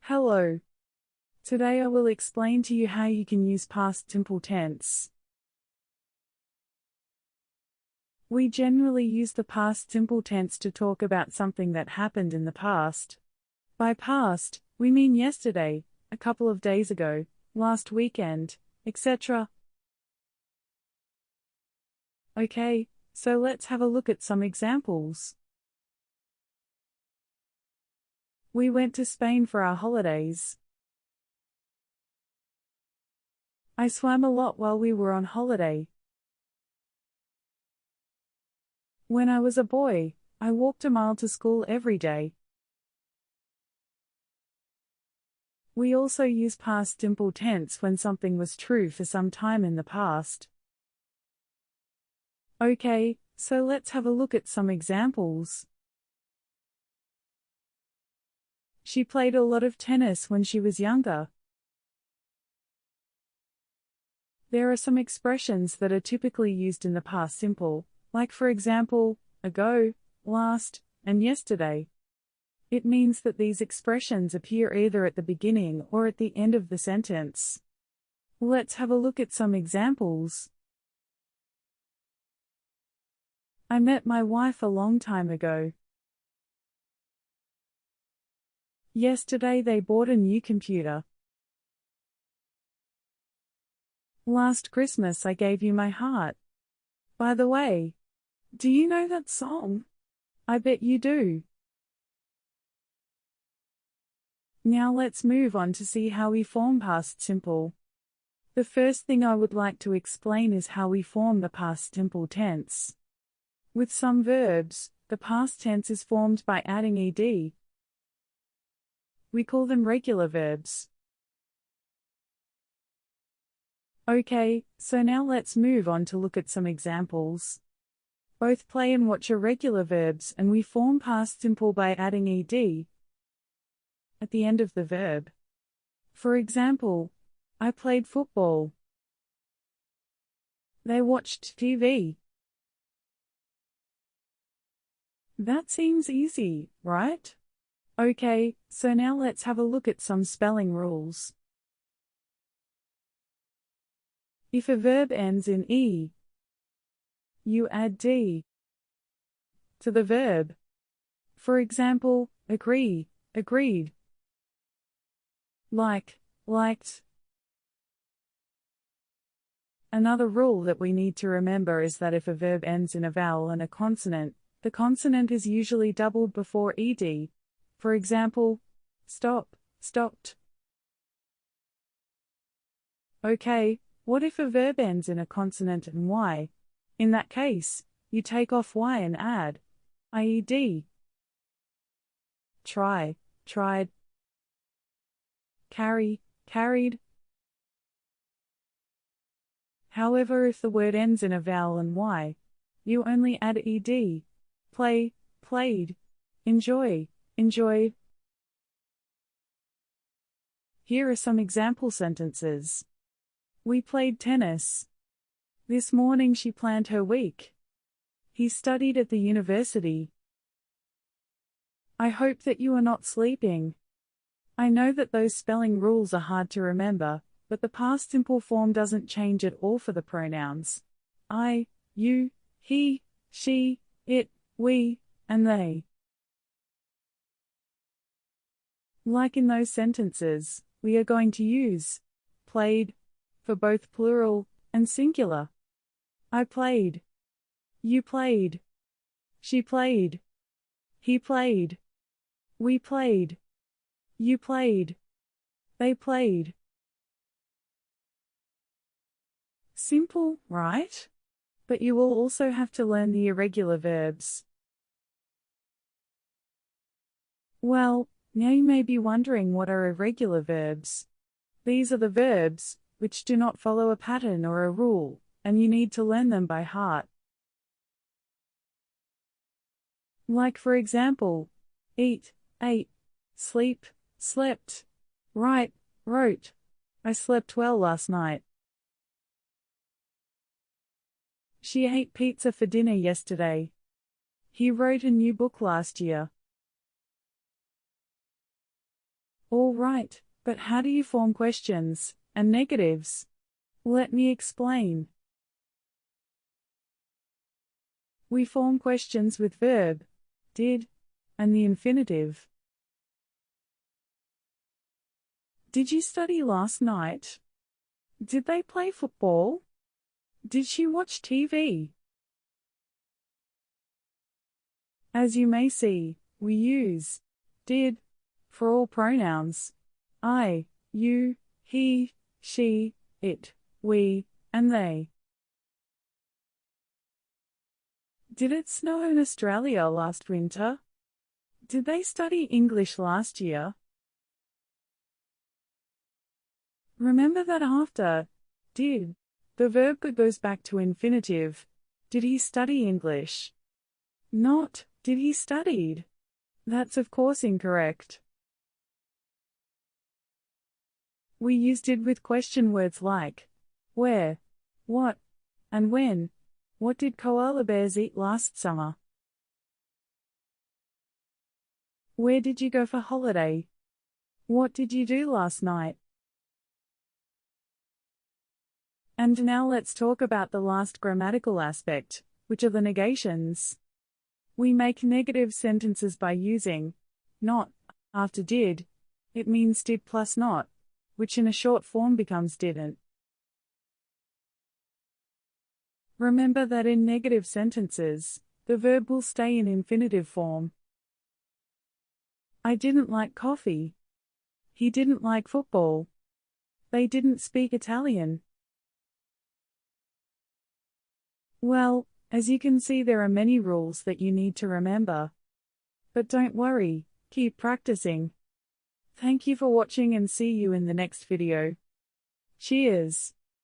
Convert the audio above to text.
Hello. Today I will explain to you how you can use past simple tense. We generally use the past simple tense to talk about something that happened in the past. By past, we mean yesterday, a couple of days ago, last weekend, etc. Okay, so let's have a look at some examples. We went to Spain for our holidays. I swam a lot while we were on holiday. When I was a boy, I walked a mile to school every day. We also use past simple tense when something was true for some time in the past. Okay, so let's have a look at some examples. She played a lot of tennis when she was younger. There are some expressions that are typically used in the past simple, like for example, ago, last, and yesterday. It means that these expressions appear either at the beginning or at the end of the sentence. Let's have a look at some examples. I met my wife a long time ago. Yesterday they bought a new computer. Last Christmas I gave you my heart. By the way, do you know that song? I bet you do. Now let's move on to see how we form past simple. The first thing I would like to explain is how we form the past simple tense. With some verbs, the past tense is formed by adding ed. We call them regular verbs. Okay, so now let's move on to look at some examples. Both play and watch are regular verbs and we form past simple by adding ed at the end of the verb. For example, I played football. They watched TV. That seems easy, right? Okay, so now let's have a look at some spelling rules. If a verb ends in e, you add d to the verb. For example, agree, agreed. Like, liked. Another rule that we need to remember is that if a verb ends in a vowel and a consonant, the consonant is usually doubled before ed. For example, stop, stopped. Okay, what if a verb ends in a consonant and y? In that case, you take off y and add ied. Try, tried. Carry, carried. However, if the word ends in a vowel and y, you only add ed. Play, played. Enjoy, enjoyed. Here are some example sentences. We played tennis. This morning she planned her week. He studied at the university. I hope that you are not sleeping. I know that those spelling rules are hard to remember, but the past simple form doesn't change at all for the pronouns I, you, he, she, it, we, and they. Like in those sentences, we are going to use played for both plural and singular. I played. You played. She played. He played. We played. You played. They played. Simple, right? But you will also have to learn the irregular verbs. Well, now you may be wondering what are irregular verbs. These are the verbs which do not follow a pattern or a rule, and you need to learn them by heart. Like for example, eat, ate, sleep, slept, write, wrote. I slept well last night. She ate pizza for dinner yesterday. He wrote a new book last year. All right, but how do you form questions and negatives? Let me explain. We form questions with verb, did, and the infinitive. Did you study last night? Did they play football? Did she watch TV? As you may see, we use did for all pronouns I, you, he, she, it, we, and they. Did it snow in Australia last winter? Did they study English last year? Remember that after did, the verb goes back to infinitive. Did he study English? Not, did he studied? That's of course incorrect. We use did with question words like where, what, and when. What did koala bears eat last summer? Where did you go for holiday? What did you do last night? And now let's talk about the last grammatical aspect, which are the negations. We make negative sentences by using not after did. It means did plus not, which in a short form becomes didn't. Remember that in negative sentences, the verb will stay in infinitive form. I didn't like coffee. He didn't like football. They didn't speak Italian. Well, as you can see, there are many rules that you need to remember. But don't worry, keep practicing. Thank you for watching and see you in the next video. Cheers!